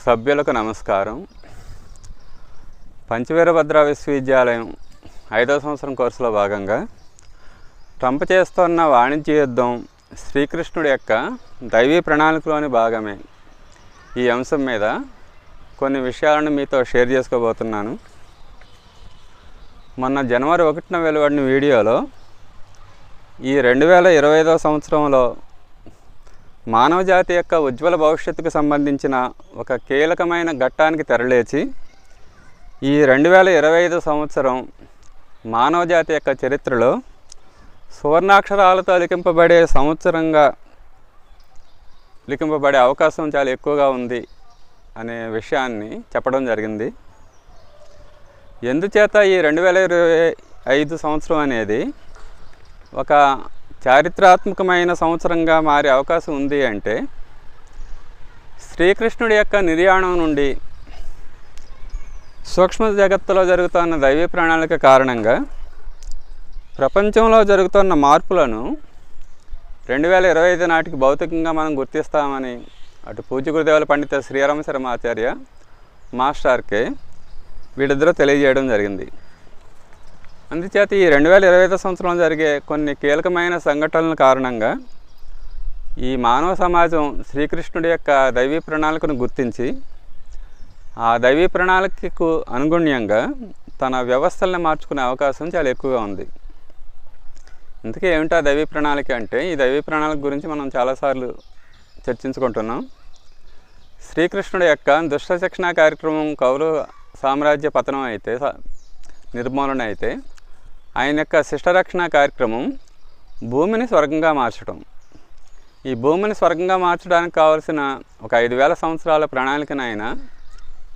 సభ్యులకు నమస్కారం. పంచవీరభద్ర విశ్వవిద్యాలయం 5వ సంవత్సరం కోర్సులో భాగంగా ట్రంప్ చేస్తున్న వాణిజ్య యుద్ధం శ్రీకృష్ణుడి యొక్క దైవీ ప్రణాళికలోని భాగమే. ఈ అంశం మీద కొన్ని విషయాలను మీతో షేర్ చేసుకోబోతున్నాను. మొన్న జనవరి 1న వెలువడిన వీడియోలో ఈ 2025వ సంవత్సరంలో మానవ జాతి యొక్క ఉజ్వల భవిష్యత్తుకు సంబంధించిన ఒక కీలకమైన ఘట్టానికి తెరలేచి ఈ 2025 సంవత్సరం మానవ జాతి యొక్క చరిత్రలో సువర్ణాక్షరాలతో లిఖింపబడే సంవత్సరంగా లిఖింపబడే అవకాశం చాలా ఎక్కువగా ఉంది అనే విషయాన్ని చెప్పడం జరిగింది. ఎందుచేత ఈ 2025 సంవత్సరం అనేది ఒక చారిత్రాత్మకమైన సంవత్సరంగా మారే అవకాశం ఉంది అంటే, శ్రీకృష్ణుడి యొక్క నిర్యాణం నుండి సూక్ష్మ జగత్తులో జరుగుతున్న దైవీ ప్రణాళిక కారణంగా ప్రపంచంలో జరుగుతున్న మార్పులను 2025 నాటికి భౌతికంగా మనం గుర్తిస్తామని అటు పూజ్య గురుదేవుల పండిత శ్రీరామ శర్మ ఆచార్య మాస్టర్కే వీళ్ళిద్దరూ తెలియజేయడం జరిగింది. అందుచేత ఈ 2025 సంవత్సరంలో జరిగే కొన్ని కీలకమైన సంఘటనల కారణంగా ఈ మానవ సమాజం శ్రీకృష్ణుడి యొక్క దైవీ ప్రణాళికను గుర్తించి ఆ దైవీ ప్రణాళికకు అనుగుణ్యంగా తన వ్యవస్థలను మార్చుకునే అవకాశం చాలా ఎక్కువగా ఉంది. ఇంతకీ ఏమిటా దైవీ ప్రణాళిక అంటే, ఈ దైవీ ప్రణాళిక గురించి మనం చాలాసార్లు చర్చించుకుంటున్నాం. శ్రీకృష్ణుడి యొక్క దుష్ట శిక్షణ కార్యక్రమం కౌరవ సామ్రాజ్య పతనం అయితే, నిర్మూలన అయితే, ఆయన యొక్క శిష్టరక్షణ కార్యక్రమం భూమిని స్వర్గంగా మార్చడం. ఈ భూమిని స్వర్గంగా మార్చడానికి కావలసిన ఒక 5000 సంవత్సరాల ప్రణాళికను ఆయన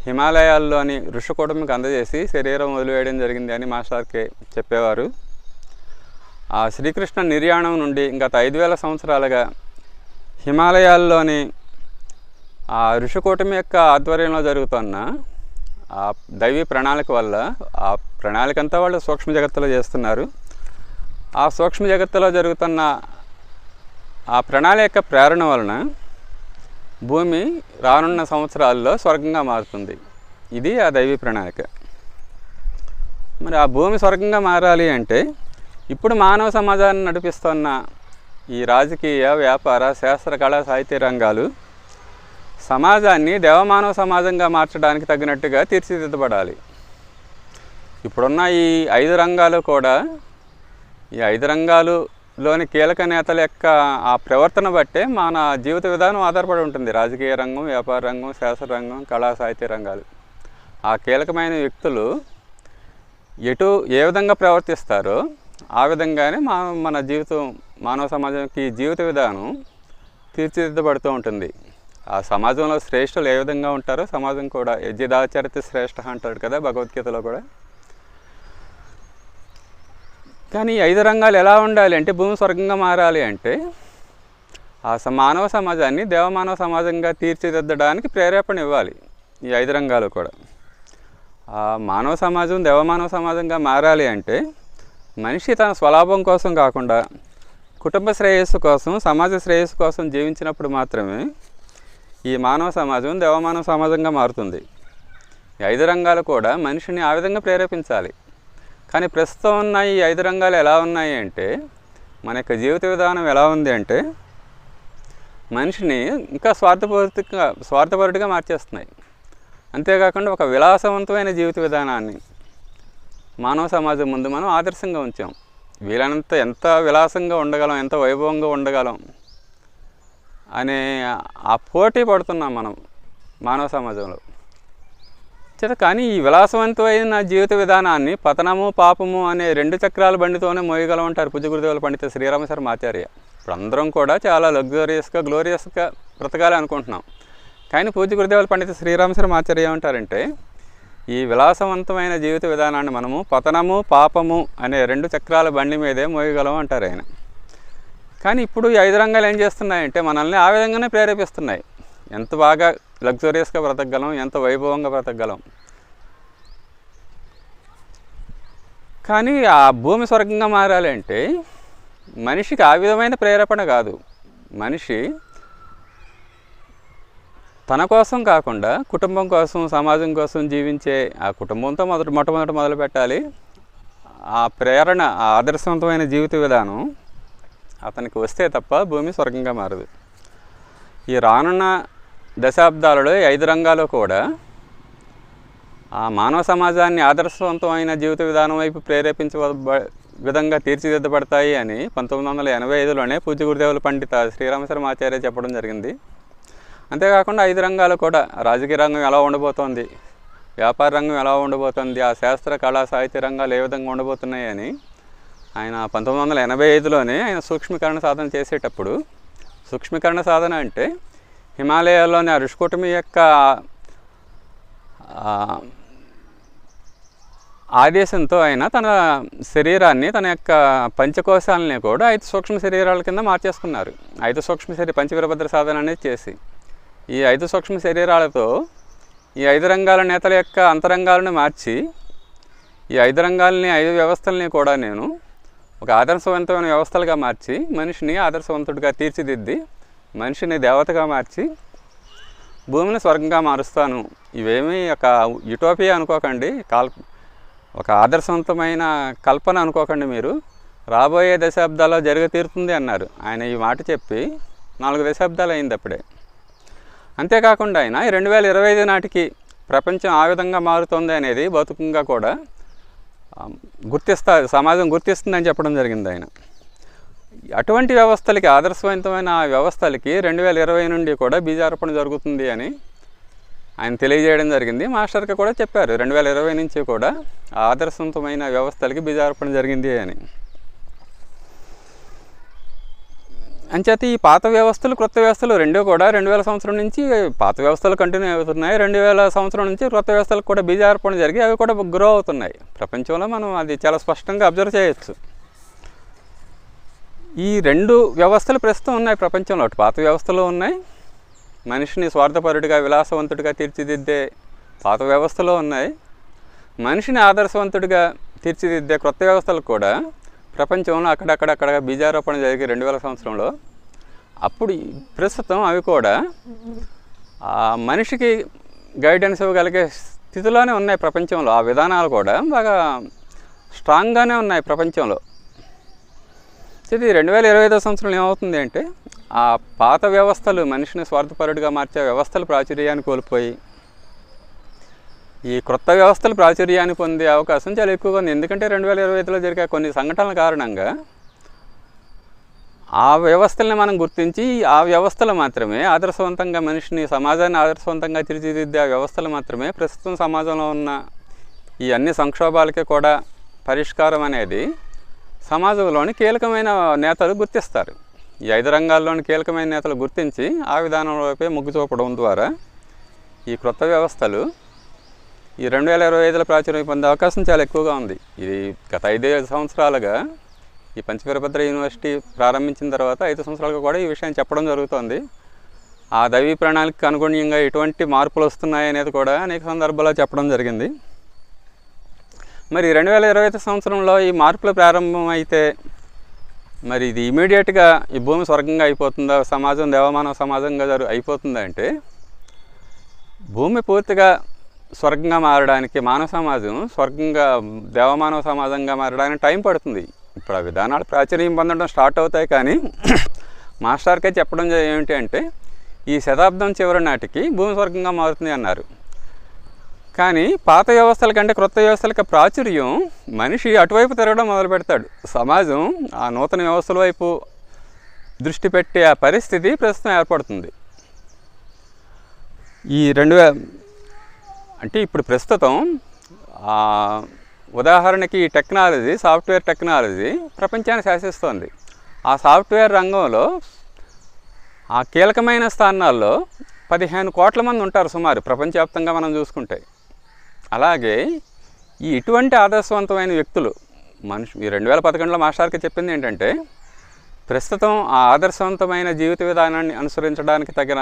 హిమాలయాల్లోని ఋషికూటమికి అందజేసి శరీరం వదిలివేయడం జరిగింది అని మాస్టర్కే చెప్పేవారు. ఆ శ్రీకృష్ణ నిర్యాణం నుండి గత 5000 సంవత్సరాలుగా హిమాలయాల్లోని ఆ ఋషికూటమి యొక్క ఆధ్వర్యంలో జరుగుతున్న ఆ దైవీ ప్రణాళిక వల్ల, ఆ ప్రణాళిక అంతా వాళ్ళు సూక్ష్మ జగత్తులో చేస్తున్నారు. ఆ సూక్ష్మ జగత్తులో జరుగుతున్న ఆ ప్రణాళిక యొక్క ప్రేరణ వలన భూమి రానున్న సంవత్సరాల్లో స్వర్గంగా మారుతుంది. ఇది ఆ దైవీ ప్రణాళిక. మరి ఆ భూమి స్వర్గంగా మారాలి అంటే ఇప్పుడు మానవ సమాజాన్ని నడిపిస్తున్న ఈ రాజకీయ, వ్యాపార, శాస్త్ర, కళా, సాహిత్య రంగాలు సమాజాన్ని దేవమానవ సమాజంగా మార్చడానికి తగినట్టుగా తీర్చిదిద్దబడాలి. ఇప్పుడున్న ఈ 5 రంగాలు కూడా, ఈ 5 రంగాలులోని కీలక నేతల యొక్క ఆ ప్రవర్తన బట్టే మన జీవిత విధానం ఆధారపడి ఉంటుంది. రాజకీయ రంగం, వ్యాపార రంగం, శాస్త్ర రంగం, కళా, సాహిత్య రంగాలు. ఆ కీలకమైన వ్యక్తులు ఏ విధంగా ప్రవర్తిస్తారో ఆ విధంగానే మన జీవితం, మానవ సమాజానికి జీవిత విధానం తీర్చిదిద్దబడుతూ ఉంటుంది. ఆ సమాజంలో శ్రేష్ఠులు ఏ విధంగా ఉంటారో సమాజం కూడా యజ్ఞదాచరిత శ్రేష్ఠ అంటాడు కదా భగవద్గీతలో కూడా. కానీ ఈ 5 రంగాలు ఎలా ఉండాలి అంటే, భూమి స్వర్గంగా మారాలి అంటే ఆ మానవ సమాజాన్ని దేవమానవ సమాజంగా తీర్చిదిద్దడానికి ప్రేరేపణ ఇవ్వాలి ఈ 5 రంగాలు కూడా. ఆ మానవ సమాజం దేవమానవ సమాజంగా మారాలి అంటే మనిషి తన స్వలాభం కోసం కాకుండా కుటుంబ శ్రేయస్సు కోసం, సమాజ శ్రేయస్సు కోసం జీవించినప్పుడు మాత్రమే ఈ మానవ సమాజం దేవమానవ సమాజంగా మారుతుంది. ఈ 5 రంగాలు కూడా మనిషిని ఆ విధంగా ప్రేరేపించాలి. కానీ ప్రస్తుతం ఉన్న ఈ 5 రంగాలు ఎలా ఉన్నాయి అంటే, మన యొక్క జీవిత విధానం ఎలా ఉంది అంటే మనిషిని ఇంకా స్వార్థపరుడిగా మార్చేస్తున్నాయి. అంతేకాకుండా ఒక విలాసవంతమైన జీవిత విధానాన్ని మానవ సమాజం ముందు మనం ఆదర్శంగా ఉంచాం. వీలైనంత ఎంత విలాసంగా ఉండగలం, ఎంత వైభవంగా ఉండగలం అనే ఆ పోటీ పడుతున్నాం మనం మానవ సమాజంలో. కానీ ఈ విలాసవంతమైన జీవిత విధానాన్ని పతనము, పాపము అనే 2 చక్రాల బండితోనే మోయగలం అంటారు పూజ్య గురుదేవుల పండిత శ్రీరామ శర్మ ఆచార్య. ఇప్పుడు అందరం కూడా చాలా లగ్జరియస్గా, గ్లోరియస్గా బ్రతకాలి అనుకుంటున్నాం. కానీ పూజ్య గురుదేవుల పండిత శ్రీరామ శర్మ ఆచార్య ఏమంటారంటే, ఈ విలాసవంతమైన జీవిత విధానాన్ని మనము పతనము, పాపము అనే 2 చక్రాల బండి మీదే మోయగలం అంటారు ఆయన. కానీ ఇప్పుడు ఈ 5 రంగాలు ఏం చేస్తున్నాయంటే మనల్ని ఆ విధంగానే ప్రేరేపిస్తున్నాయి. ఎంత బాగా లగ్జరియస్గా బ్రతకగలం, ఎంత వైభవంగా బ్రతకగలం. కానీ ఆ భూమి స్వర్గంగా మారాలి అంటే మనిషికి ఆ విధమైన ప్రేరేపణ కాదు. మనిషి తన కోసం కాకుండా కుటుంబం కోసం, సమాజం కోసం జీవించే ఆ కుటుంబంతో మొట్టమొదట మొదలు పెట్టాలి. ఆ ప్రేరణ, ఆ ఆదర్శవంతమైన జీవిత విధానం అతనికి వస్తే తప్ప భూమి స్వర్గంగా మారదు. ఈ రానున్న దశాబ్దాలలో 5 రంగాలు కూడా ఆ మానవ సమాజాన్ని ఆదర్శవంతమైన జీవిత విధానం వైపు ప్రేరేపించే విధంగా తీర్చిదిద్దబడతాయి అని 1985లోనే పూజ్య గురుదేవుల పండిత శ్రీరామశర్మాచార్య చెప్పడం జరిగింది. అంతేకాకుండా 5 రంగాలు కూడా, రాజకీయ రంగం ఎలా ఉండబోతోంది, వ్యాపార రంగం ఎలా ఉండబోతుంది, ఆ శాస్త్ర కళా సాహిత్య రంగాలు ఏ విధంగా ఉండబోతున్నాయి అని ఆయన 1985లోనే ఆయన సూక్ష్మీకరణ సాధన చేసేటప్పుడు, సూక్ష్మీకరణ సాధన అంటే హిమాలయాల్లోని ఆ ఋషికూటమి యొక్క ఆదేశంతో ఆయన తన శరీరాన్ని, తన యొక్క పంచకోశాలని కూడా 5 సూక్ష్మ శరీరాల కింద మార్చేసుకున్నారు. 5 సూక్ష్మ పంచవీరభద్ర సాధన అనేది చేసి, ఈ 5 సూక్ష్మ శరీరాలతో ఈ 5 రంగాల నేతల యొక్క అంతరంగాలను మార్చి, ఈ 5 రంగాలని 5 వ్యవస్థలని కూడా నేను ఒక ఆదర్శవంతమైన వ్యవస్థలుగా మార్చి, మనిషిని ఆదర్శవంతుడిగా తీర్చిదిద్ది, మనిషిని దేవతగా మార్చి భూమిని స్వర్గంగా మారుస్తాను. ఇవేమీ ఒక యుటోపియా అనుకోకండి, ఒక ఆదర్శవంతమైన కల్పన అనుకోకండి. మీరు రాబోయే దశాబ్దాల్లో తీరుతుంది అన్నారు. ఆయన ఈ మాట చెప్పి 4 దశాబ్దాలు అయింది అప్పుడే. అంతేకాకుండా ఆయన 2025 నాటికి ప్రపంచం ఆ విధంగా మారుతుంది అనేది భౌతికంగా కూడా సమాజం గుర్తిస్తుందని చెప్పడం జరిగింది ఆయన. అటువంటి వ్యవస్థలకి, ఆదర్శవంతమైన వ్యవస్థలకి 2020 నుండి కూడా బీజారోపణ జరుగుతుంది అని ఆయన తెలియజేయడం జరిగింది. మాస్టర్కి కూడా చెప్పారు 2020 నుంచి కూడా ఆదర్శవంతమైన వ్యవస్థలకి బీజారోపణ జరిగింది అని. అంచేత ఈ పాత వ్యవస్థలు, క్రొత్త వ్యవస్థలు రెండూ కూడా 2000 సంవత్సరం నుంచి పాత వ్యవస్థలు కంటిన్యూ అవుతున్నాయి. 2000 సంవత్సరం నుంచి క్రొత్త వ్యవస్థలకు కూడా బీజారోపణ జరిగి అవి కూడా గ్రో అవుతున్నాయి. ప్రపంచంలో మనం అది చాలా స్పష్టంగా అబ్జర్వ్ చేయొచ్చు. ఈ 2 వ్యవస్థలు ప్రస్తుతం ఉన్నాయి ప్రపంచంలో. అటు పాత వ్యవస్థలు ఉన్నాయి, మనిషిని స్వార్థపరుడిగా, విలాసవంతుడిగా తీర్చిదిద్దే పాత వ్యవస్థలో ఉన్నాయి. మనిషిని ఆదర్శవంతుడిగా తీర్చిదిద్దే క్రొత్త వ్యవస్థలు కూడా ప్రపంచంలో అక్కడక్కడ బీజారోపణ జరిగి 2000 సంవత్సరంలో. అప్పుడు ప్రస్తుతం అవి కూడా మనిషికి గైడెన్స్ ఇవ్వగలిగే స్థితిలోనే ఉన్నాయి ప్రపంచంలో. ఆ విధానాలు కూడా బాగా స్ట్రాంగ్గానే ఉన్నాయి ప్రపంచంలో. ఇది 2025 సంవత్సరంలో ఏమవుతుంది అంటే, ఆ పాత వ్యవస్థలు, మనిషిని స్వార్థపరుడిగా మార్చే వ్యవస్థలు ప్రాచుర్యాన్ని కోల్పోయి ఈ క్రొత్త వ్యవస్థలు ప్రాచుర్యాన్ని పొందే అవకాశం చాలా ఎక్కువగా ఉంది. ఎందుకంటే 2025లో జరిగే కొన్ని సంఘటనల కారణంగా ఆ వ్యవస్థల్ని మనం గుర్తించి, ఆ వ్యవస్థలు మాత్రమే ఆదర్శవంతంగా మనిషిని, సమాజాన్ని ఆదర్శవంతంగా తీర్చిదిద్దే ఆ వ్యవస్థలు మాత్రమే ప్రస్తుతం సమాజంలో ఉన్న ఈ అన్ని సంక్షోభాలకి కూడా పరిష్కారం అనేది సమాజంలోని కీలకమైన నేతలు గుర్తిస్తారు. ఈ 5 రంగాల్లోని కీలకమైన నేతలు గుర్తించి ఆ విధానంలోపే మొగ్గు చూపడం ద్వారా ఈ క్రొత్త వ్యవస్థలు ఈ 2025లో ప్రాచుర్యం పొందే అవకాశం చాలా ఎక్కువగా ఉంది. ఇది గత 5 సంవత్సరాలుగా ఈ పంచవీరభద్ర యూనివర్సిటీ ప్రారంభించిన తర్వాత 5 సంవత్సరాలుగా కూడా ఈ విషయం చెప్పడం జరుగుతోంది. ఆ దైవీ ప్రణాళికకు అనుగుణ్యంగా ఎటువంటి మార్పులు వస్తున్నాయి అనేది కూడా అనేక సందర్భాల్లో చెప్పడం జరిగింది. మరి 2025 సంవత్సరంలో ఈ మార్పులు ప్రారంభమైతే మరి ఇది ఇమీడియట్గా ఈ భూమి స్వర్గంగా అయిపోతుందా, సమాజం దేవమానవ సమాజంగా అయిపోతుందా అంటే, భూమి పూర్తిగా స్వర్గంగా మారడానికి, మానవ సమాజం స్వర్గంగా దేవమానవ సమాజంగా మారడానికి టైం పడుతుంది. ఇప్పుడు ఆ విధానాలు ప్రాచుర్యం పొందడం స్టార్ట్ అవుతాయి. కానీ మాస్టర్కే చెప్పడం ఏమిటి అంటే, ఈ శతాబ్దం చివరి నాటికి భూమి స్వర్గంగా మారుతుంది అన్నారు. కానీ పాత వ్యవస్థల కంటే క్రొత్త వ్యవస్థలకి ప్రాచుర్యం, మనిషి అటువైపు తిరగడం మొదలు పెడతాడు. సమాజం ఆ నూతన వ్యవస్థల వైపు దృష్టి పెట్టే ఆ పరిస్థితి ప్రస్తుతం ఏర్పడుతుంది. ఈ 2000 అంటే ఇప్పుడు ప్రస్తుతం ఉదాహరణకి టెక్నాలజీ, సాఫ్ట్వేర్ టెక్నాలజీ ప్రపంచాన్ని శాసిస్తోంది. ఆ సాఫ్ట్వేర్ రంగంలో ఆ కీలకమైన స్థానాల్లో 15 కోట్ల మంది ఉంటారు సుమారు ప్రపంచవ్యాప్తంగా మనం చూసుకుంటే. అలాగే ఈ ఇటువంటి ఆదర్శవంతమైన వ్యక్తులు ఈ 2011లో మాస్టర్కి చెప్పింది ఏంటంటే, ప్రస్తుతం ఆ ఆదర్శవంతమైన జీవిత విధానాన్ని అనుసరించడానికి తగిన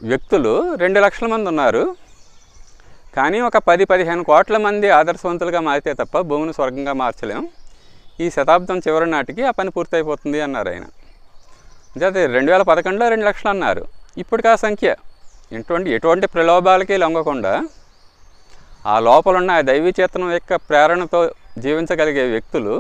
వ్యక్తులు 2 లక్షల మంది ఉన్నారు. కానీ ఒక 10-15 కోట్ల మంది ఆదర్శవంతులుగా మారితే తప్ప భూమిని స్వర్గంగా మార్చలేం. ఈ శతాబ్దం చివరి నాటికి ఆ పని పూర్తయిపోతుంది అన్నారు ఆయన. అంటే 2011లో 2 లక్షలు అన్నారు. ఇప్పటికి ఆ సంఖ్య ఎటువంటి ప్రలోభాలకి లొంగకుండా ఆ లోపల ఉన్న ఆ దైవీ చేతనం యొక్క ప్రేరణతో జీవించగలిగే వ్యక్తులు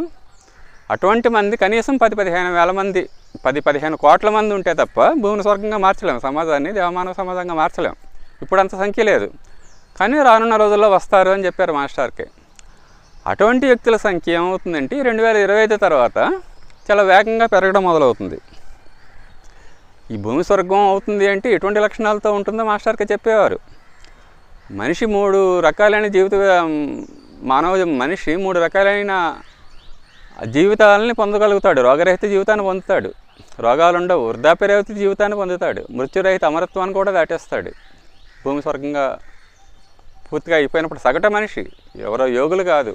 అటువంటి మంది కనీసం 10-15 వేల మంది 10-15 కోట్ల మంది ఉంటే తప్ప భూమిని స్వర్గంగా మార్చలేము, సమాజాన్ని దేవమానవ సమాజంగా మార్చలేము. ఇప్పుడు అంత సంఖ్య లేదు, కానీ రానున్న రోజుల్లో వస్తారు అని చెప్పారు మాస్టర్కి. అటువంటి వ్యక్తుల సంఖ్య ఏమవుతుందంటే 2025 తర్వాత చాలా వేగంగా పెరగడం మొదలవుతుంది. ఈ భూమి స్వర్గం అవుతుంది అంటే ఎటువంటి లక్షణాలతో ఉంటుందో మాస్టర్కి చెప్పేవారు. మనిషి 3 రకాలైన మనిషి 3 రకాలైన జీవితాలని పొందగలుగుతాడు. రోగరహిత జీవితాన్ని పొందుతాడు, రోగాలు ఉండవు, వృద్ధాప్యరహిత జీవితాన్ని పొందుతాడు, మృత్యురహిత అమరత్వాన్ని కూడా దాటేస్తాడు. భూమి స్వర్గంగా పూర్తిగా అయిపోయినప్పుడు సగటు మనిషి, ఎవరో యోగులు కాదు,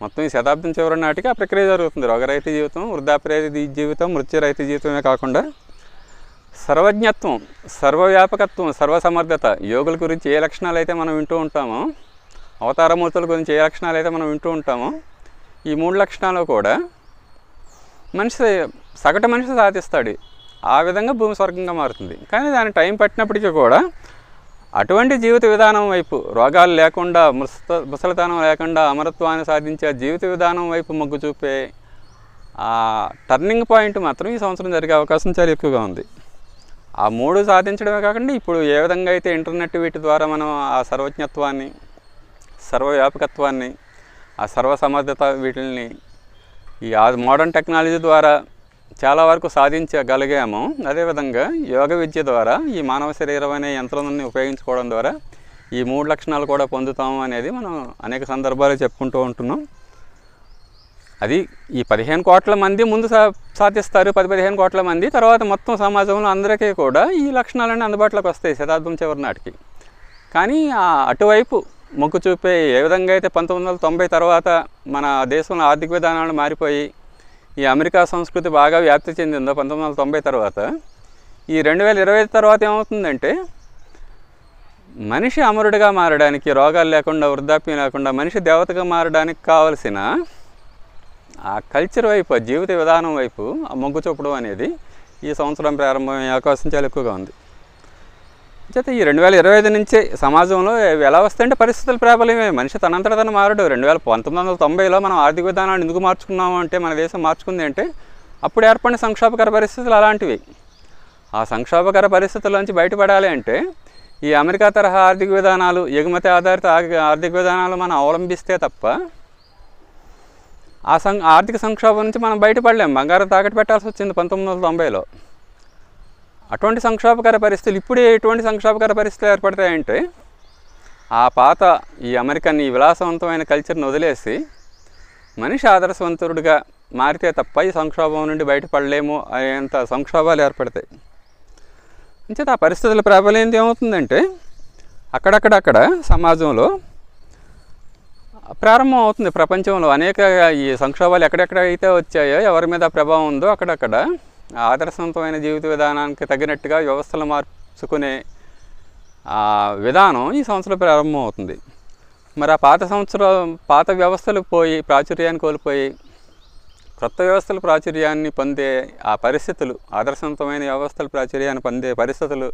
మొత్తం ఈ శతాబ్దం చివరి నాటికి ఆ ప్రక్రియ జరుగుతుంది. రోగరహిత జీవితం, వృద్ధాప్యరహిత జీవితం, మృత్యురహిత జీవితమే కాకుండా సర్వజ్ఞత్వం, సర్వవ్యాపకత్వం, సర్వసమర్థత. యోగుల గురించి ఏ లక్షణాలు అయితే మనం వింటూ ఉంటామో, అవతారమూర్తుల గురించి ఏ లక్షణాలు అయితే మనం వింటూ ఉంటామో, ఈ 3 లక్షణాలు కూడా సగటు మనిషి సాధిస్తాడు. ఆ విధంగా భూమి స్వర్గంగా మారుతుంది. కానీ దాని టైం పట్టినప్పటికీ కూడా అటువంటి జీవిత విధానం వైపు, రోగాలు లేకుండా, ముసలితనం లేకుండా అమరత్వాన్ని సాధించే జీవిత విధానం వైపు మొగ్గు చూపే ఆ టర్నింగ్ పాయింట్ మాత్రం ఈ సంవత్సరం జరిగే అవకాశం చాలా ఎక్కువగా ఉంది. ఆ 3 సాధించడమే కాకుండా ఇప్పుడు ఏ విధంగా అయితే ఇంటర్నెట్ వీటి ద్వారా మనం ఆ సర్వజ్ఞత్వాన్ని, సర్వవ్యాపకత్వాన్ని, ఆ సర్వసమర్థత వీటిని ఈ మోడర్న్ టెక్నాలజీ ద్వారా చాలా వరకు సాధించగలిగాము, అదేవిధంగా యోగ విద్య ద్వారా ఈ మానవ శరీరం అనే యంత్రాన్ని ఉపయోగించుకోవడం ద్వారా ఈ 3 లక్షణాలు కూడా పొందుతాము అనేది మనం అనేక సందర్భాలు చెప్పుకుంటూ ఉంటున్నాం. అది ఈ 15 కోట్ల మంది ముందు సాధిస్తారు, 10-15 కోట్ల మంది తర్వాత మొత్తం సమాజంలో అందరికీ కూడా ఈ లక్షణాలన్నీ అందుబాటులోకి వస్తాయి శతాబ్దం చివరి నాటికి. కానీ అటువైపు మొగ్గు చూపే ఏ విధంగా అయితే 1990 తర్వాత మన దేశంలో ఆర్థిక విధానాలు మారిపోయి ఈ అమెరికా సంస్కృతి బాగా వ్యాప్తి చెందిందో 1990 తర్వాత, ఈ 2025 తర్వాత ఏమవుతుందంటే మనిషి అమరుడిగా మారడానికి, రోగాలు లేకుండా, వృద్ధాప్యం లేకుండా మనిషి దేవతగా మారడానికి కావలసిన ఆ కల్చర్ వైపు, జీవిత విధానం వైపు ఆ మొగ్గు చూపడం అనేది ఈ సంవత్సరం ప్రారంభమయ్యే అవకాశం చాలా ఎక్కువగా ఉంది. చేత ఈ 2025 నుంచే సమాజంలో ఎలా వస్తాయంటే పరిస్థితుల ప్రాబల్యమే. మనిషి తనంతట తను మారడు. 1990లో మనం ఆర్థిక విధానాన్ని ఎందుకు మార్చుకున్నాము అంటే, మన దేశం మార్చుకుంది అంటే అప్పుడు ఏర్పడిన సంక్షోభకర పరిస్థితులు అలాంటివి. ఆ సంక్షోభకర పరిస్థితుల్లోంచి బయటపడాలి అంటే ఈ అమెరికా తరహా ఆర్థిక విధానాలు, ఎగుమతి ఆధారిత ఆర్థిక విధానాలు మనం అవలంబిస్తే తప్ప ఆర్థిక సంక్షోభం నుంచి మనం బయటపడలేం. బంగారం తాకట్టు పెట్టాల్సి వచ్చింది 1990లో. అటువంటి సంక్షోభకర పరిస్థితులు ఇప్పుడే ఎటువంటి సంక్షోభకర పరిస్థితులు ఏర్పడతాయంటే ఆ పాత ఈ అమెరికన్ ఈ విలాసవంతమైన కల్చర్ని వదిలేసి మనిషి ఆదర్శవంతుడిగా మారితే తప్ప ఈ సంక్షోభం నుండి బయటపడలేము అనేంత సంక్షోభాలు ఏర్పడతాయి. అంచేత ఆ పరిస్థితుల ప్రాబల్యం ఏమవుతుందంటే అక్కడక్కడ సమాజంలో ప్రారంభం అవుతుంది. ప్రపంచంలో అనేక ఈ సంక్షోభాలు ఎక్కడెక్కడైతే వచ్చాయో, ఎవరి మీద ప్రభావం ఉందో అక్కడక్కడ ఆదర్శవంతమైన జీవిత విధానానికి తగినట్టుగా వ్యవస్థలు మార్చుకునే విధానం ఈ సంవత్సరం ప్రారంభం అవుతుంది. మరి ఆ పాత వ్యవస్థలు పోయి ప్రాచుర్యాన్ని కోల్పోయి కొత్త వ్యవస్థల ప్రాచుర్యాన్ని పొందే ఆ పరిస్థితులు, ఆదర్శవంతమైన వ్యవస్థల ప్రాచుర్యాన్ని పొందే పరిస్థితులు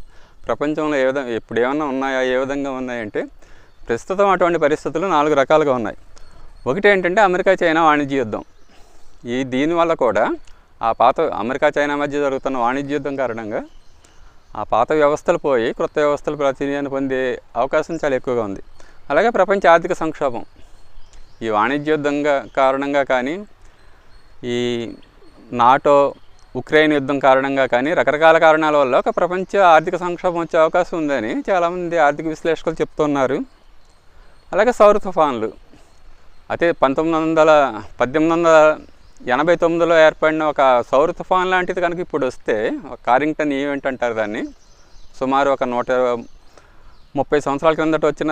ప్రపంచంలో ఇప్పుడు ఏమన్నా ఉన్నాయా, ఏ విధంగా ఉన్నాయంటే ప్రస్తుతం అటువంటి పరిస్థితులు 4 రకాలుగా ఉన్నాయి. ఒకటి ఏంటంటే అమెరికా చైనా వాణిజ్య యుద్ధం. దీనివల్ల కూడా ఆ పాత అమెరికా చైనా మధ్య జరుగుతున్న వాణిజ్య యుద్ధం కారణంగా ఆ పాత వ్యవస్థలు పోయి కొత్త వ్యవస్థల ప్రాచుర్యాన్ని పొందే అవకాశం చాలా ఎక్కువగా ఉంది. అలాగే ప్రపంచ ఆర్థిక సంక్షోభం ఈ వాణిజ్య యుద్ధం కారణంగా కానీ, ఈ నాటో ఉక్రెయిన్ యుద్ధం కారణంగా కానీ, రకరకాల కారణాల వల్ల ఒక ప్రపంచ ఆర్థిక సంక్షోభం వచ్చే అవకాశం ఉందని చాలామంది ఆర్థిక విశ్లేషకులు చెప్తున్నారు. అలాగే సౌర తుఫాన్లు, అయితే 1889లో ఏర్పడిన ఒక సౌర తుఫాన్ లాంటిది కనుక ఇప్పుడు వస్తే, కారింగ్టన్ ఈవెంట్ అంటారు దాన్ని, సుమారు ఒక 130 సంవత్సరాల కిందట వచ్చిన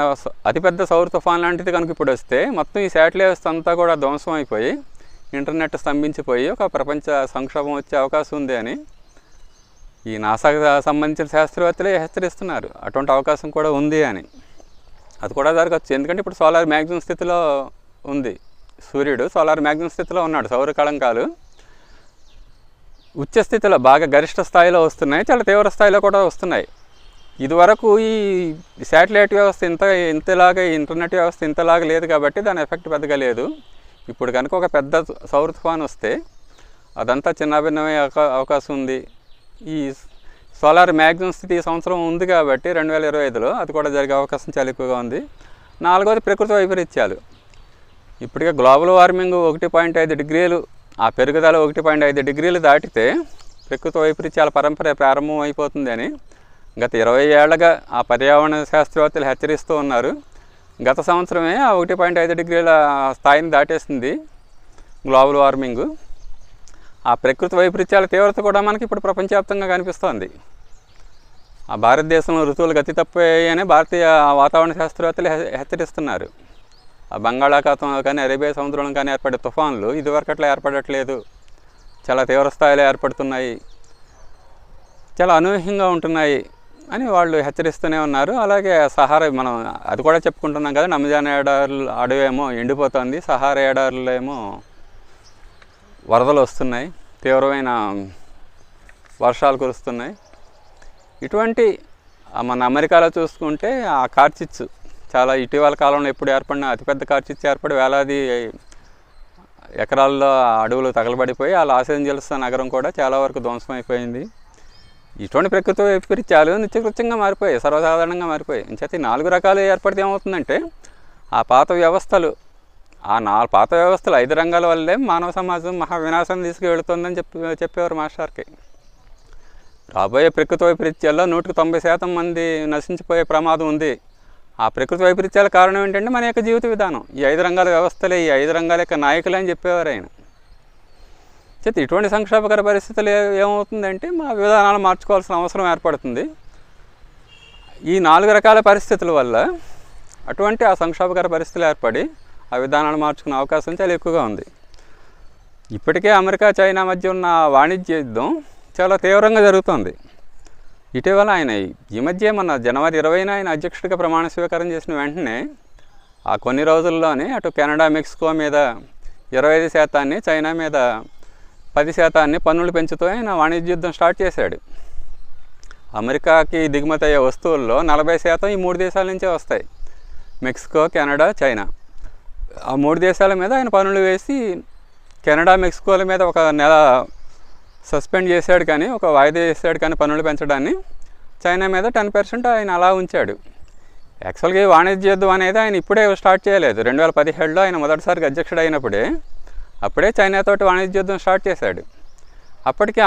అతిపెద్ద సౌర తుఫాన్ లాంటిది కనుక ఇప్పుడు వస్తే మొత్తం ఈ శాటిలైట్స్ అంతా కూడా ధ్వంసం అయిపోయి ఇంటర్నెట్ స్తంభించిపోయి ఒక ప్రపంచ సంక్షోభం వచ్చే అవకాశం ఉంది అని ఈ నాసాకు సంబంధించిన శాస్త్రవేత్తలే హెచ్చరిస్తున్నారు. అటువంటి అవకాశం కూడా ఉంది అని. అది కూడా జరగచ్చు. ఎందుకంటే ఇప్పుడు సోలార్ మ్యాక్సిమం స్థితిలో ఉంది. సూర్యుడు సోలార్ మ్యాక్సిమం స్థితిలో ఉన్నాడు. సౌర కళంకాలు ఉచ్చ స్థితిలో బాగా గరిష్ట స్థాయిలో వస్తున్నాయి, చాలా తీవ్ర స్థాయిలో కూడా వస్తున్నాయి. ఇదివరకు ఈ శాటిలైట్ వ్యవస్థ ఇంతలాగా ఇంటర్నెట్ వ్యవస్థ ఇంతలాగా లేదు కాబట్టి దాని ఎఫెక్ట్ పెద్దగా లేదు. ఇప్పుడు కనుక ఒక పెద్ద సౌర తుఫాన్ వస్తే అదంతా చిన్నాభిన్నమయ్యే అవకాశం ఉంది. ఈ సోలార్ మ్యాక్సిమం స్థితి ఈ సంవత్సరం ఉంది కాబట్టి 2025లో అది కూడా జరిగే అవకాశం చాలా ఎక్కువగా ఉంది. 4వది ప్రకృతి వైపరీత్యాలు. ఇప్పటికే గ్లోబల్ వార్మింగ్ 1.5 డిగ్రీలు, ఆ పెరుగుదల 1.5 డిగ్రీలు దాటితే ప్రకృతి వైపరీత్యాల పరంపర ప్రారంభం అయిపోతుంది అని గత 20 ఏళ్లుగా ఆ పర్యావరణ శాస్త్రవేత్తలు హెచ్చరిస్తూ ఉన్నారు. గత సంవత్సరమే ఆ 1.5 డిగ్రీల స్థాయిని దాటేసింది గ్లోబల్ వార్మింగ్. ఆ ప్రకృతి వైపరీత్యాల తీవ్రత కూడా మనకి ఇప్పుడు ప్రపంచవ్యాప్తంగా కనిపిస్తోంది. ఆ భారతదేశంలో ఋతువులు గతి తప్పాయని భారతీయ వాతావరణ శాస్త్రవేత్తలు హెచ్చరిస్తున్నారు. ఆ బంగాళాఖాతంలో కానీ అరేబియా సముద్రంలో కానీ ఏర్పడే తుఫాన్లు ఇదివరకట్లా ఏర్పడట్లేదు, చాలా తీవ్ర స్థాయిలో ఏర్పడుతున్నాయి, చాలా అనూహ్యంగా ఉంటున్నాయి అని వాళ్ళు హెచ్చరిస్తూనే ఉన్నారు. అలాగే సహారా, మనం అది కూడా చెప్పుకుంటున్నాం కదా, అమెజాన్ అడవి ఏమో ఎండిపోతుంది, సహారా ఎడారుల్లో ఏమో వరదలు వస్తున్నాయి, తీవ్రమైన వర్షాలు కురుస్తున్నాయి. ఇటువంటి మన అమెరికాలో చూసుకుంటే ఆ కార్చిచ్చు చాలా ఇటీవల కాలంలో ఎప్పుడు ఏర్పడిన అతిపెద్ద కార్చిచ్చు ఏర్పడి వేలాది ఎకరాల్లో అడవులు తగలబడిపోయి ఆ లాస్ ఏంజల్స్ నగరం కూడా చాలా వరకు ధ్వంసం అయిపోయింది. ఇటువంటి ప్రకృతి వైపరీత్యాలు నిత్యకృత్యంగా మారిపోయాయి, సర్వసాధారణంగా మారిపోయాయి. ఇంచేత 4 రకాలు ఏర్పడితే ఏమవుతుందంటే ఆ పాత వ్యవస్థలు, పాత వ్యవస్థలు 5 రంగాల వల్లే మానవ సమాజం మహా వినాశం తీసుకువెళుతుందని చెప్పేవారు మాస్టర్కి. రాబోయే ప్రకృతి వైపరీత్యాల్లో 190% మంది నశించిపోయే ప్రమాదం ఉంది. ఆ ప్రకృతి వైపరీత్యాల కారణం ఏంటంటే మన యొక్క జీవిత విధానం. ఈ 5 రంగాల వ్యవస్థలే ఈ 5 రంగాల యొక్క నాయకులు అని చెప్పేవారు ఆయన. చేతి ఇటువంటి సంక్షోభకర పరిస్థితులు ఏమవుతుందంటే మా విధానాలు మార్చుకోవాల్సిన అవసరం ఏర్పడుతుంది. ఈ 4 రకాల పరిస్థితుల వల్ల అటువంటి ఆ సంక్షోభకర పరిస్థితులు ఏర్పడి ఆ విధానాలు మార్చుకునే అవకాశం చాలా ఎక్కువగా ఉంది. ఇప్పటికే అమెరికా చైనా మధ్య ఉన్న వాణిజ్య యుద్ధం చాలా తీవ్రంగా జరుగుతుంది. ఇటీవల ఆయన ఈ మధ్య మన జనవరి 20న ఆయన అధ్యక్షుడిగా ప్రమాణ స్వీకారం చేసిన వెంటనే ఆ కొన్ని రోజుల్లోనే అటు కెనడా, మెక్సికో మీద 25%, చైనా మీద 10% పన్నులు పెంచుతూ ఆయన వాణిజ్య యుద్ధం స్టార్ట్ చేశాడు. అమెరికాకి దిగుమతి అయ్యే వస్తువుల్లో 40% ఈ 3 దేశాల నుంచే వస్తాయి, మెక్సికో, కెనడా, చైనా. ఆ 3 దేశాల మీద ఆయన పన్నులు వేసి కెనడా, మెక్సికోల మీద ఒక నెల సస్పెండ్ చేశాడు, కానీ ఒక వాయిదా చేశాడు, కానీ పన్నులు పెంచడాన్ని. చైనా మీద 10% ఆయన అలా ఉంచాడు. యాక్చువల్గా ఈ వాణిజ్య యుద్ధం అనేది ఆయన ఇప్పుడే స్టార్ట్ చేయలేదు. 2017లో ఆయన మొదటిసారిగా అధ్యక్షుడు అయినప్పుడే అప్పుడే చైనాతోటి వాణిజ్య యుద్ధం స్టార్ట్ చేశాడు. అప్పటికి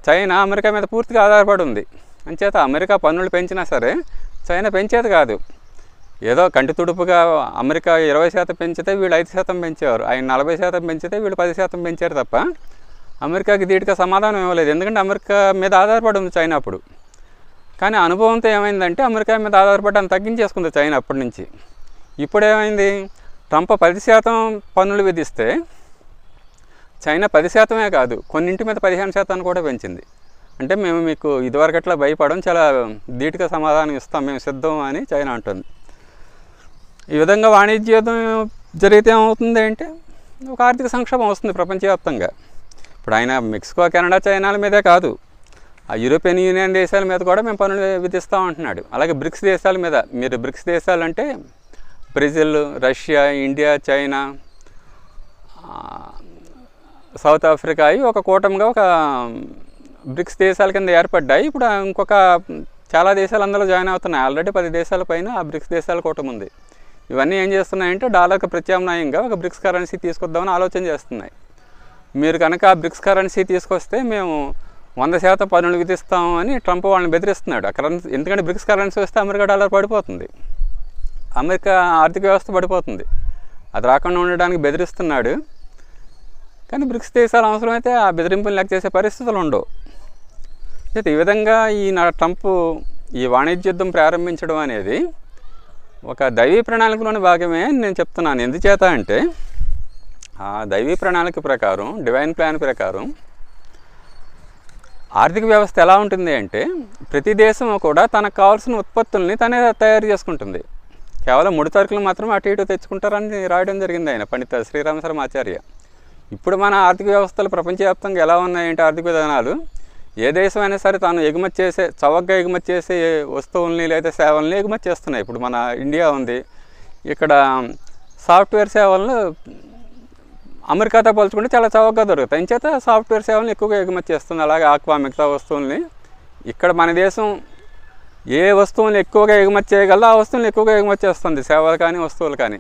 చైనా అమెరికా మీద పూర్తిగా ఆధారపడి ఉంది. అంచేత అమెరికా పన్నులు పెంచినా సరే చైనా పెంచేది కాదు. ఏదో కంటి తుడుపుగా అమెరికా 20% పెంచితే వీళ్ళు 5% పెంచేవారు, ఆయన 40% పెంచితే వీళ్ళు 10% పెంచారు తప్ప అమెరికాకి దీటిగా సమాధానం ఇవ్వలేదు. ఎందుకంటే అమెరికా మీద ఆధారపడి ఉంది చైనా అప్పుడు. కానీ అనుభవంతో ఏమైందంటే అమెరికా మీద ఆధారపడడానికి తగ్గించేసుకుంది చైనా అప్పటి నుంచి. ఇప్పుడు ఏమైంది, ట్రంప్ 10% పన్నులు విధిస్తే చైనా 10%ఏ కాదు, కొన్నింటి మీద 15% కూడా పెంచింది. అంటే మేము మీకు ఇదివరకట్లా భయపడడం, చాలా ధీటుగా సమాధానం ఇస్తాం, మేము సిద్ధం అని చైనా అంటుంది. ఈ విధంగా వాణిజ్య యుద్ధం జరిగితే ఏమవుతుంది అంటే ఒక ఆర్థిక సంక్షోభం వస్తుంది ప్రపంచవ్యాప్తంగా. ఇప్పుడు ఆయన మెక్సికో, కెనడా, చైనాల మీదే కాదు, ఆ యూరోపియన్ యూనియన్ దేశాల మీద కూడా మేము పన్నులు విధిస్తాం అంటున్నాడు. అలాగే బ్రిక్స్ దేశాల మీద, మీరు బ్రిక్స్ దేశాలు అంటే Brazil, Russia, India, China, south Africa అవి ఒక కూటమిగా ఒక బ్రిక్స్ దేశాల కింద ఏర్పడ్డాయి. ఇప్పుడు ఇంకొక చాలా దేశాలు అందులో జాయిన్ అవుతున్నాయి. ఆల్రెడీ 10 దేశాల పైన ఆ బ్రిక్స్ దేశాల కూటమి ఉంది. ఇవన్నీ ఏం చేస్తున్నాయంటే డాలర్కి ప్రత్యామ్నాయంగా ఒక బ్రిక్స్ కరెన్సీ తీసుకొద్దామని ఆలోచన చేస్తున్నాయి. మీరు కనుక ఆ బ్రిక్స్ కరెన్సీ తీసుకొస్తే మేము 100% పన్నులు విధిస్తాం అని ట్రంప్ వాళ్ళని బెదిరిస్తున్నాడు. ఆ కరెన్సీ, ఎందుకంటే బ్రిక్స్ కరెన్సీ వస్తే అమెరికా డాలర్ పడిపోతుంది, అమెరికా ఆర్థిక వ్యవస్థ పడిపోతుంది. అది రాకుండా ఉండడానికి బెదిరిస్తున్నాడు. కానీ బ్రిక్స్ దేశాలు అవసరమైతే ఆ బెదిరింపులు లెక్క చేసే పరిస్థితులు ఉండవు. అయితే ఈ విధంగా ట్రంప్ ఈ వాణిజ్య యుద్ధం ప్రారంభించడం అనేది ఒక దైవీ ప్రణాళికలోని భాగమే అని నేను చెప్తున్నాను. ఎందుచేత అంటే ఆ దైవీ ప్రణాళిక ప్రకారం, డివైన్ ప్లాన్ ప్రకారం ఆర్థిక వ్యవస్థ ఎలా ఉంటుంది అంటే ప్రతి దేశం కూడా తనకు కావాల్సిన ఉత్పత్తుల్ని తనే తయారు చేసుకుంటుంది. కేవలం ముడి సరుకులు మాత్రం అటు ఇటు తెచ్చుకుంటారని రాయడం జరిగింది ఆయన పండిత శ్రీరామ శర్మ ఆచార్య. ఇప్పుడు మన ఆర్థిక వ్యవస్థలు ప్రపంచవ్యాప్తంగా ఎలా ఉన్నాయంటే ఆర్థిక విధానాలు ఏ దేశమైనా సరే తాను ఎగుమతి చేసే చవకగా ఎగుమతి చేసే వస్తువుల్ని లేదా సేవల్ని ఎగుమతి చేస్తున్నాయి. ఇప్పుడు మన ఇండియా ఉంది, ఇక్కడ సాఫ్ట్వేర్ సేవలను అమెరికాతో పోల్చుకుంటే చాలా చవకగా దొరుకుతాయి. ఇంచేత సాఫ్ట్వేర్ సేవలను ఎక్కువగా ఎగుమతి చేస్తుంది. అలాగే ఆక్వా మిగతా వస్తువుల్ని ఇక్కడ మన దేశం ఏ వస్తువులను ఎక్కువగా ఎగుమతి చేయగలదో ఆ వస్తువులను ఎక్కువగా ఎగుమతి చేస్తుంది, సేవలు కానీ వస్తువులు కానీ.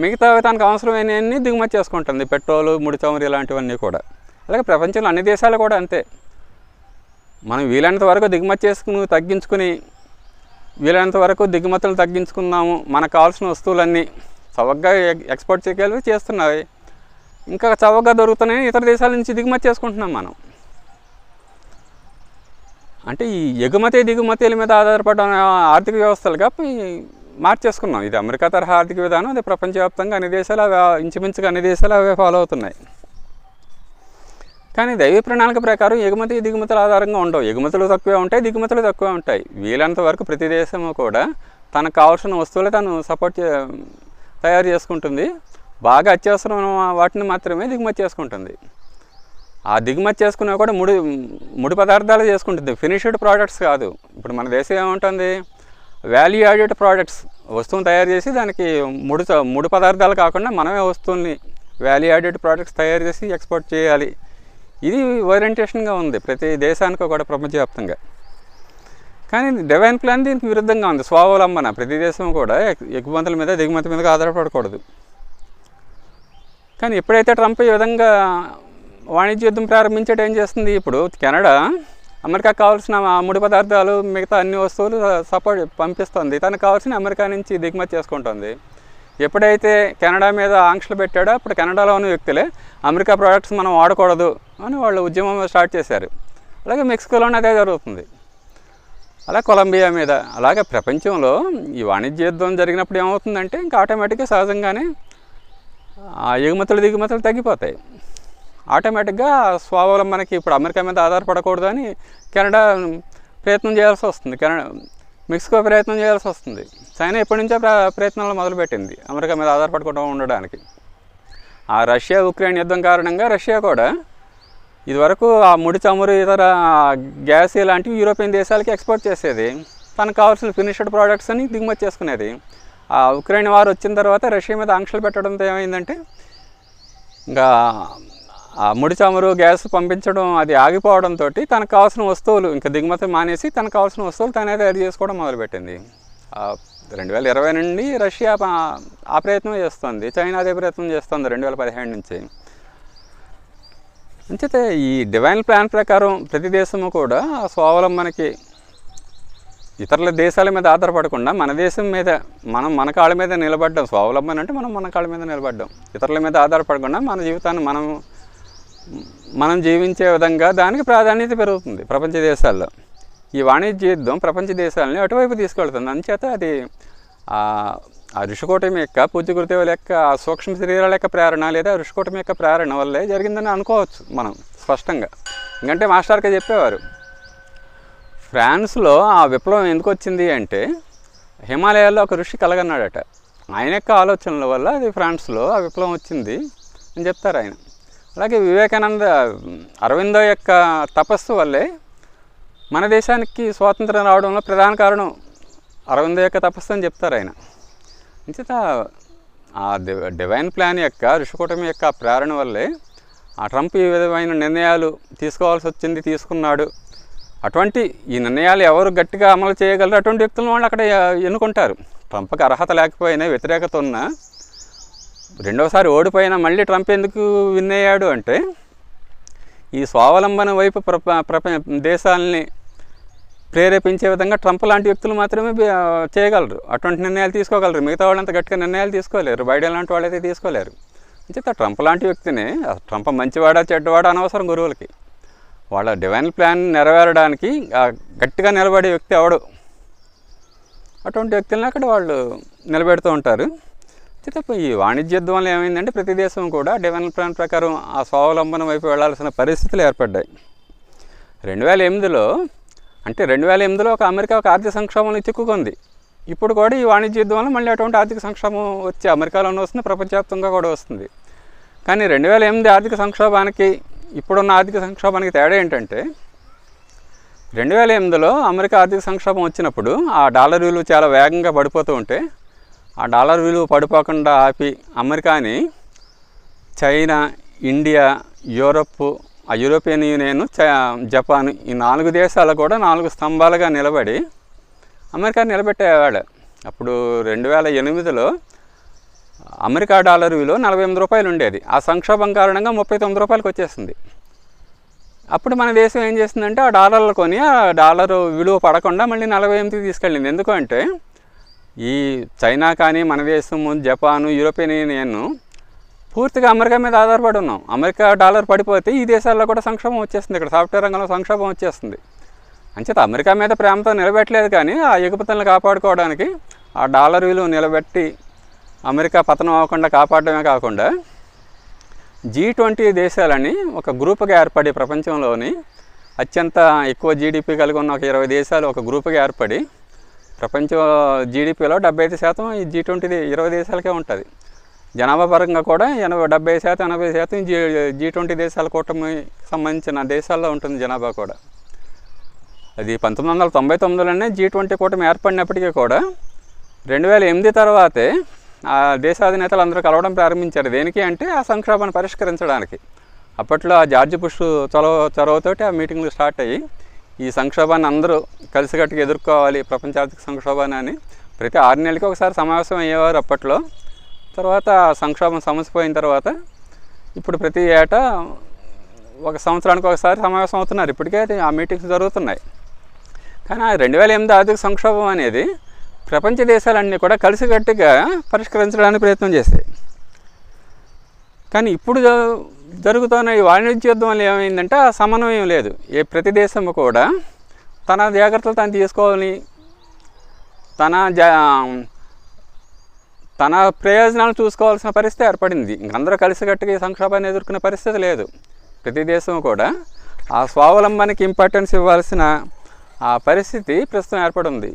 మిగతావి తనకు అవసరమైనవన్నీ దిగుమతి చేసుకుంటుంది, పెట్రోలు, ముడి చమురు ఇలాంటివన్నీ కూడా. అలాగే ప్రపంచంలో అన్ని దేశాలు కూడా అంతే. మనం వీలైనంత వరకు దిగుమతి తగ్గించుకుని వీలైనంత వరకు దిగుమతులు తగ్గించుకున్నాము, మనకు కావాల్సిన వస్తువులన్నీ చవకగా ఎక్స్పోర్ట్ చేయగలిగి చేస్తున్నవి. ఇంకా చవకగా దొరుకుతున్నాయి ఇతర దేశాల నుంచి దిగుమతి చేసుకుంటున్నాం మనం. అంటే ఈ ఎగుమతి దిగుమతుల మీద ఆధారపడిన ఆర్థిక వ్యవస్థలుగా మార్చేసుకున్నాం. ఇది అమెరికా తరహా ఆర్థిక విధానం, అది ప్రపంచవ్యాప్తంగా అన్ని దేశాలు ఇంచుమించుగా అన్ని దేశాలు అవే ఫాలో అవుతున్నాయి. కానీ దైవ ప్రణాళిక ప్రకారం ఎగుమతి దిగుమతుల ఆధారంగా ఉండవు. ఎగుమతులు తక్కువే ఉంటాయి, దిగుమతులు తక్కువే ఉంటాయి. వీలంత వరకు ప్రతి దేశము కూడా తనకు కావాల్సిన వస్తువులే తను తయారు చేసుకుంటుంది. బాగా అత్యవసరం వాటిని మాత్రమే దిగుమతి చేసుకుంటుంది. ఆ దిగుమతి చేసుకున్నా కూడా ముడి పదార్థాలు చేసుకుంటుంది, ఫినిష్డ్ ప్రోడక్ట్స్ కాదు. ఇప్పుడు మన దేశం ఏముంటుంది, వాల్యూ యాడెడ్ ప్రోడక్ట్స్, వస్తువును తయారు చేసి దానికి ముడి పదార్థాలు కాకుండా మనమే వస్తువుల్ని వాల్యూ యాడెడ్ ప్రోడక్ట్స్ తయారు చేసి ఎక్స్పోర్ట్ చేయాలి. ఇది ఓరియంటేషన్గా ఉంది ప్రతి దేశానికి కూడా ప్రపంచవ్యాప్తంగా. కానీ డివైన్ ప్లాన్ దీనికి విరుద్ధంగా ఉంది, స్వావలంబన. ప్రతి దేశం కూడా ఎగుమతుల మీద దిగుమతి మీద ఆధారపడకూడదు. కానీ ఎప్పుడైతే ట్రంప్ ఈ విధంగా వాణిజ్య యుద్ధం ప్రారంభించేట ఏం చేస్తుంది, ఇప్పుడు కెనడా అమెరికాకు కావాల్సిన ముడి పదార్థాలు మిగతా అన్ని వస్తువులు పంపిస్తుంది, తనకు కావాల్సిన అమెరికా నుంచి దిగుమతి చేసుకుంటుంది. ఎప్పుడైతే కెనడా మీద ఆంక్షలు పెట్టాడో అప్పుడు కెనడాలో ఉన్న వ్యక్తులే అమెరికా ప్రోడక్ట్స్ మనం వాడకూడదు అని వాళ్ళు ఉద్యమం స్టార్ట్ చేశారు. అలాగే మెక్సికోలోనే అదే జరుగుతుంది, అలా కొలంబియా మీద. అలాగే ప్రపంచంలో ఈ వాణిజ్య యుద్ధం జరిగినప్పుడు ఏమవుతుందంటే ఇంకా ఆటోమేటిక్గా సహజంగానే ఆ ఎగుమతులు దిగుమతులు తగ్గిపోతాయి. ఆటోమేటిక్గా స్వావలంబనకి ఇప్పుడు అమెరికా మీద ఆధారపడకూడదు అని కెనడా ప్రయత్నం చేయాల్సి వస్తుంది, మెక్సికో ప్రయత్నం చేయాల్సి వస్తుంది. చైనా ఎప్పటి నుంచో ప్రయత్నాలు మొదలుపెట్టింది అమెరికా మీద ఆధారపడకుండా ఉండడానికి. ఆ రష్యా ఉక్రెయిన్ యుద్ధం కారణంగా రష్యా కూడా ఇదివరకు ఆ ముడి చమురు ఇతర గ్యాస్ ఇలాంటివి యూరోపియన్ దేశాలకి ఎక్స్పోర్ట్ చేసేది, తనకు కావాల్సిన ఫినిష్డ్ ప్రోడక్ట్స్ అని దిగుమతి చేసుకునేది. ఆ ఉక్రెయిన్ వార్ వచ్చిన తర్వాత రష్యా మీద ఆంక్షలు పెట్టడంతో ఏమైందంటే ఇంకా ఆ ముడి చమురు గ్యాస్ పంపించడం అది ఆగిపోవడంతో తనకు కావాల్సిన వస్తువులు ఇంకా దిగుమతి మానేసి తనకు కావాల్సిన వస్తువులు తనే తయారు చేసుకోవడం మొదలుపెట్టింది. 2020 నుండి రష్యా ఆ ప్రయత్నం చేస్తుంది, చైనా అదే ప్రయత్నం చేస్తుంది 2015 నుంచి. అంచేతే ఈ డివైన్ ప్లాన్ ప్రకారం ప్రతి దేశము కూడా స్వావలంబనకి ఇతరుల దేశాల మీద ఆధారపడకుండా మన దేశం మీద మన కాళ్ళ మీద నిలబడ్డం. స్వావలంబన అంటే మనం మన కాళ్ళ మీద నిలబడ్డం, ఇతరుల మీద ఆధారపడకుండా మన జీవితాన్ని మనం జీవించే విధంగా దానికి ప్రాధాన్యత పెరుగుతుంది ప్రపంచ దేశాల్లో. ఈ వాణిజ్య యుద్ధం ప్రపంచ దేశాలని అటువైపు తీసుకెళ్తుంది. అందుచేత అది ఆ ఋషికూటమి యొక్క పూజ్య గురుదేవుల యొక్క సూక్ష్మ శరీరాల యొక్క ప్రేరణ లేదా ఋషికూటమి యొక్క ప్రేరణ వల్లే జరిగిందని అనుకోవచ్చు మనం స్పష్టంగా. ఎందుకంటే మాస్టర్గా చెప్పేవారు, ఫ్రాన్స్లో ఆ విప్లవం ఎందుకు వచ్చింది అంటే హిమాలయాల్లో ఒక ఋషి కలగన్నాడట. ఆయన యొక్క ఆలోచనల వల్ల అది ఫ్రాన్స్లో ఆ విప్లవం వచ్చింది అని చెప్తారు ఆయన. అలాగే వివేకానంద అరవిందో యొక్క తపస్సు వల్లే మన దేశానికి స్వాతంత్రం రావడంలో ప్రధాన కారణం అరవిందో యొక్క తపస్సు అని చెప్తారు ఆయన. అంచేత ఆ డివైన్ ప్లాన్ యొక్క ఋషికూటమి యొక్క ప్రేరణ వల్లే ఆ ట్రంప్ ఈ విధమైన నిర్ణయాలు తీసుకోవాల్సి వచ్చింది, తీసుకున్నాడు. అటువంటి ఈ నిర్ణయాలు ఎవరు గట్టిగా అమలు చేయగలరు అటువంటి వ్యక్తులను వాళ్ళు అక్కడ ఎన్నుకుంటారు. ట్రంప్కి అర్హత లేకపోయినా, వ్యతిరేకత ఉన్నా, రెండోసారి ఓడిపోయినా మళ్ళీ ట్రంప్ ఎందుకు విన్ అయ్యాడు అంటే ఈ స్వావలంబన వైపు దేశాలని ప్రేరేపించే విధంగా ట్రంప్ లాంటి వ్యక్తులు మాత్రమే చేయగలరు, అటువంటి నిర్ణయాలు తీసుకోగలరు. మిగతా వాళ్ళంతా గట్టిగా నిర్ణయాలు తీసుకోలేరు, బైడెన్ లాంటి వాళ్ళైతే తీసుకోలేరు. అంచేత ట్రంప్ లాంటి వ్యక్తిని, ట్రంప్ మంచివాడా చెడ్డవాడా అనవసరం గురువులకి, వాళ్ళ డివైన్ ప్లాన్ నెరవేరడానికి గట్టిగా నిలబడే వ్యక్తి ఎవడు, అటువంటి వ్యక్తులను అక్కడ వాళ్ళు నిలబెడుతూ ఉంటారు. ఈ వాణిజ్య యుద్ధం వల్ల ఏమైందంటే ప్రతి దేశం కూడా డివైన్ ప్లాన్ ప్రకారం ఆ స్వావలంబన వైపు వెళ్లాల్సిన పరిస్థితులు ఏర్పడ్డాయి. 2008లో ఒక అమెరికా ఒక ఆర్థిక సంక్షోభంలో చిక్కుకుంది. ఇప్పుడు కూడా ఈ వాణిజ్య యుద్ధం వల్ల మళ్ళీ అటువంటి ఆర్థిక సంక్షోభం వచ్చి అమెరికాలోనే వస్తుంది, ప్రపంచవ్యాప్తంగా కూడా వస్తుంది. కానీ 2008 ఆర్థిక సంక్షోభానికి ఇప్పుడున్న ఆర్థిక సంక్షోభానికి తేడా ఏంటంటే 2008లో అమెరికా ఆర్థిక సంక్షోభం వచ్చినప్పుడు ఆ డాలర్ విలువ చాలా వేగంగా పడిపోతూ ఉంటే ఆ డాలర్ విలువ పడిపోకుండా ఆపి అమెరికాని చైనా, ఇండియా, యూరప్, ఆ యూరోపియన్ యూనియన్, జపాన్ ఈ 4 దేశాలు కూడా 4 స్తంభాలుగా నిలబడి అమెరికా నిలబెట్టేవాడు. అప్పుడు 2008లో అమెరికా డాలర్ విలువ 48 రూపాయలు ఉండేది. ఆ సంక్షోభం కారణంగా 39 రూపాయలకు వచ్చేసింది. అప్పుడు మన దేశం ఏం చేసిందంటే ఆ డాలర్లు కొని ఆ డాలర్ విలువ పడకుండా మళ్ళీ 48కి తీసుకెళ్ళింది. ఎందుకంటే ఈ చైనా కానీ, మన దేశము, జపాను, యూరోపియన్ యూనియన్ పూర్తిగా అమెరికా మీద ఆధారపడి ఉన్నాం. అమెరికా డాలర్ పడిపోతే ఈ దేశాల్లో కూడా సంక్షోభం వచ్చేస్తుంది. ఇక్కడ సాఫ్ట్వేర్ రంగంలో సంక్షోభం వచ్చేస్తుంది. అంచేత అమెరికా మీద ప్రేమతో నిలబెట్టలేదు, కానీ ఆ ఎగుమతులను కాపాడుకోవడానికి ఆ డాలర్ విలువ నిలబెట్టి అమెరికా పతనం అవ్వకుండా కాపాడడమే కాకుండా G20 దేశాలని ఒక గ్రూప్గా ఏర్పడి ప్రపంచంలోని అత్యంత ఎక్కువ జీడిపి కలిగి ఉన్న ఒక 20 దేశాలు ఒక గ్రూప్గా ఏర్పడి ప్రపంచ జీడిపిలో 75% ఈ G20 20 దేశాలకే ఉంటుంది. జనాభా పరంగా కూడా 70%, 80% G20 దేశాల కూటమికి సంబంధించిన దేశాల్లో ఉంటుంది జనాభా కూడా. అది 1999లోనే G20 కూటమి ఏర్పడినప్పటికీ కూడా 2008 తర్వాతే ఆ దేశాధినేతలు అందరూ కలవడం ప్రారంభించారు. దేనికి అంటే ఆ సంక్షోభాన్ని పరిష్కరించడానికి. అప్పట్లో ఆ జార్జ్ బుష్ చొరవతోటి ఆ మీటింగ్లు స్టార్ట్ అయ్యి ఈ సంక్షోభాన్ని అందరూ కలిసికట్టుగా ఎదుర్కోవాలి, ప్రపంచ ఆర్థిక సంక్షోభాన్ని అని ప్రతి 6 నెలలకి ఒకసారి సమావేశం అయ్యేవారు అప్పట్లో. తర్వాత సంక్షోభం సమసిపోయిన తర్వాత ఇప్పుడు ప్రతి ఏటా 1 సంవత్సరానికి ఒకసారి సమావేశం అవుతున్నారు. ఇప్పటికే ఆ మీటింగ్స్ జరుగుతున్నాయి. కానీ ఆ 2008 ఆర్థిక సంక్షోభం అనేది ప్రపంచ దేశాలన్నీ కూడా కలిసికట్టుగా పరిష్కరించడానికి ప్రయత్నం చేశాయి. కానీ ఇప్పుడు జరుగుతున్న ఈ వాణిజ్య యుద్ధం వల్ల ఏమైందంటే ఆ సమన్వయం లేదు. ప్రతి దేశము కూడా తన జాగ్రత్తలు తను తీసుకోవాలి, తన ప్రయోజనాలు చూసుకోవాల్సిన పరిస్థితి ఏర్పడింది. ఇంకందరూ కలిసికట్టుగా ఈ సంక్షోభాన్ని ఎదుర్కొనే పరిస్థితి లేదు. ప్రతి దేశం కూడా ఆ స్వావలంబనకి ఇంపార్టెన్స్ ఇవ్వాల్సిన ఆ పరిస్థితి ప్రస్తుతం ఏర్పడింది.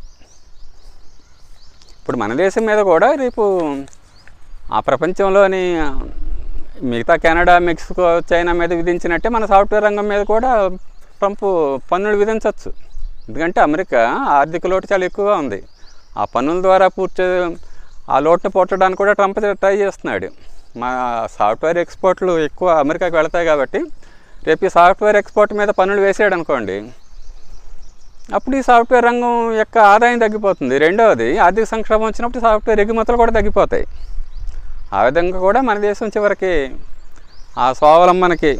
ఇప్పుడు మన దేశం మీద కూడా రేపు ఆ ప్రపంచంలోని మిగతా కెనడా, మెక్సికో, చైనా మీద విధించినట్టే మన సాఫ్ట్వేర్ రంగం మీద కూడా ట్రంప్ పన్నులు విధించవచ్చు. ఎందుకంటే అమెరికా ఆర్థిక లోటు చాలా ఎక్కువగా ఉంది. ఆ పన్నుల ద్వారా ఆ లోటును పోర్చడానికి కూడా ట్రంప్ ట్రై చేస్తున్నాడు. మా సాఫ్ట్వేర్ ఎక్స్పోర్ట్లు ఎక్కువ అమెరికాకి వెళతాయి కాబట్టి రేపు ఈ సాఫ్ట్వేర్ ఎక్స్పోర్ట్ మీద పన్నులు వేసాడు అనుకోండి, అప్పుడు ఈ సాఫ్ట్వేర్ రంగం యొక్క ఆదాయం తగ్గిపోతుంది. రెండవది, ఆర్థిక సంక్షోభం వచ్చినప్పుడు సాఫ్ట్వేర్ ఎగుమతులు కూడా తగ్గిపోతాయి. ఆ విధంగా కూడా మన దేశం చివరికి ఆ స్వావలంబనకి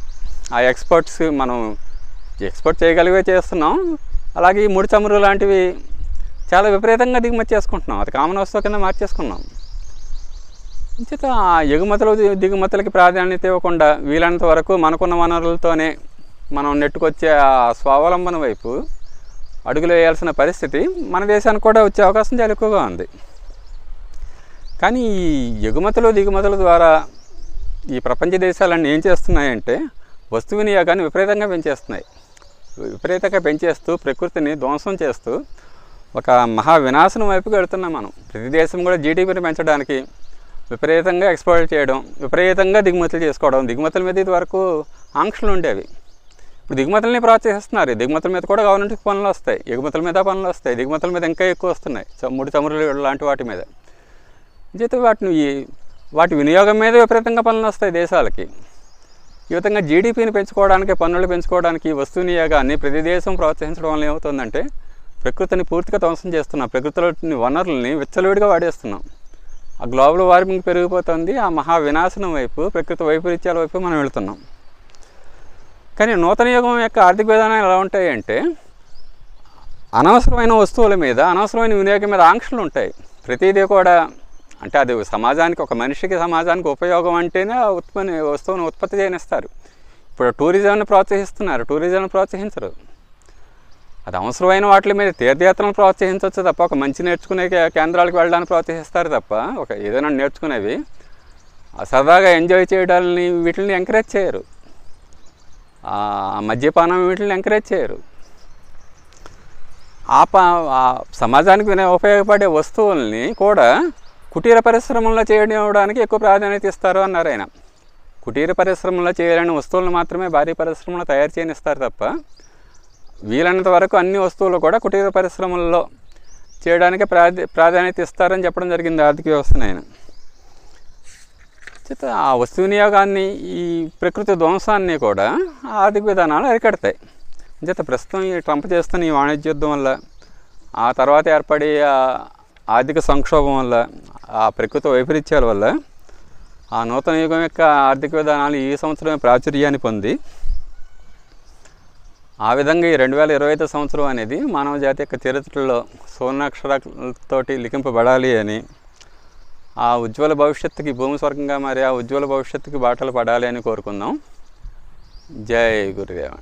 ఆ ఎక్స్పోర్ట్స్ మనం ఎక్స్పోర్ట్ చేయగలిగే చేస్తున్నాం. అలాగే ఈ ముడి చమురు లాంటివి చాలా విపరీతంగా దిగుమతి చేసుకుంటున్నాం. అది కామన్ వస్తువు కింద మార్చేసుకున్నాం. అంచేత ఆ ఎగుమతులు దిగుమతులకి ప్రాధాన్యత ఇవ్వకుండా వీలైనంత వరకు మనకున్న వనరులతోనే మనం నెట్టుకొచ్చే ఆ స్వావలంబన వైపు అడుగులు వేయాల్సిన పరిస్థితి మన దేశానికి కూడా వచ్చే అవకాశం చాలా ఎక్కువగా ఉంది. కానీ ఈ ఎగుమతులు దిగుమతుల ద్వారా ఈ ప్రపంచ దేశాలన్నీ ఏం చేస్తున్నాయంటే వస్తు వినియోగాన్ని విపరీతంగా పెంచేస్తున్నాయి. విపరీతంగా పెంచేస్తూ ప్రకృతిని ధ్వంసం చేస్తూ ఒక మహా వినాశనం వైపుకి వెళుతున్నాం మనం. ప్రతి దేశం కూడా జీడిపిని పెంచడానికి విపరీతంగా ఎక్స్పోర్ట్ చేయడం, విపరీతంగా దిగుమతులు చేసుకోవడం. దిగుమతుల మీద ఇది వరకు ఆంక్షలు ఉండేవి. ఇప్పుడు దిగుమతులని ప్రోత్సహిస్తున్నారు. దిగుమతుల మీద కూడా గవర్నమెంట్కి పనులు వస్తాయి, ఎగుమతుల మీద పనులు వస్తాయి. దిగుమతుల మీద ఇంకా ఎక్కువ వస్తున్నాయి, ముడి చమురులు లాంటి వాటి మీద. అయితే వాటి వినియోగం మీద విపరీతంగా పనులు వస్తాయి దేశాలకి. ఈ విధంగా జీడిపిని పెంచుకోవడానికి, పన్నులు పెంచుకోవడానికి వస్తు వినియోగాన్ని ప్రతి దేశం ప్రోత్సహించడం వల్ల ఏమవుతుందంటే ప్రకృతిని పూర్తిగా ధ్వంసం చేస్తున్నాం. ప్రకృతిలోని వనరుల్ని విచ్చలవిడిగా వాడేస్తున్నాం. ఆ గ్లోబల్ వార్మింగ్ పెరిగిపోతుంది. ఆ మహా వినాశనం వైపు, ప్రకృతి వైపరీత్యాల వైపు మనం వెళుతున్నాం. కానీ నూతన యుగం యొక్క ఆర్థిక విధానాలు ఎలా ఉంటాయంటే అనవసరమైన వస్తువుల మీద, అనవసరమైన వినియోగం మీద ఆంక్షలు ఉంటాయి. ప్రతిదీ కూడా అంటే అది సమాజానికి, ఒక మనిషికి సమాజానికి ఉపయోగం అంటేనే ఆ వస్తువును ఉత్పత్తి చేయనిస్తారు. ఇప్పుడు టూరిజంని ప్రోత్సహిస్తున్నారు, టూరిజంని ప్రోత్సహించరు. అది అవసరమైన వాటి మీద తీర్థయాత్రలను ప్రోత్సహించవచ్చు తప్ప, ఒక మంచి నేర్చుకునే కేంద్రాలకు వెళ్ళడానికి ప్రోత్సహిస్తారు తప్ప, ఒక ఏదైనా నేర్చుకునేవి సరదాగా ఎంజాయ్ చేయడాన్ని వీటిని ఎంకరేజ్ చేయరు. మద్యపానం వీటిని ఎంకరేజ్ చేయరు. సమాజానికి ఉపయోగపడే వస్తువుల్ని కూడా కుటీర పరిశ్రమల్లో చేయడానికి ఎక్కువ ప్రాధాన్యత ఇస్తారు అన్నారు ఆయన. కుటీర పరిశ్రమల్లో చేయాలని వస్తువులను మాత్రమే భారీ పరిశ్రమలో తయారు చేయనిస్తారు తప్ప వీలైనంత వరకు అన్ని వస్తువులు కూడా కుటీర పరిశ్రమల్లో చేయడానికి ప్రాధాన్యత ఇస్తారని చెప్పడం జరిగింది ఆర్థిక వ్యవస్థను ఆయన. చేత ఆ వస్తు వినియోగాన్ని, ఈ ప్రకృతి ధ్వంసాన్ని కూడా ఆర్థిక విధానాలు అరికడతాయి. చేత ప్రస్తుతం ఈ ట్రంప్ చేస్తున్న ఈ వాణిజ్య యుద్ధం వల్ల, ఆ తర్వాత ఏర్పడే ఆర్థిక సంక్షోభం వల్ల, ఆ ప్రకృతి వైపరీత్యాల వల్ల ఆ నూతన యుగం యొక్క ఆర్థిక విధానాలు ఈ సంవత్సరమే ప్రాచుర్యాన్ని పొంది, ఆ విధంగా ఈ 2025 సంవత్సరం అనేది మానవ జాతి యొక్క చరిత్రలో సువర్ణాక్షరాలతోటి లిఖింపబడాలి అని, ఆ ఉజ్వల భవిష్యత్తుకి భూమి స్వర్గంగా మారి ఆ ఉజ్వల భవిష్యత్తుకి బాటలు పడాలి అని కోరుకుందాం. జై గురుదేవ.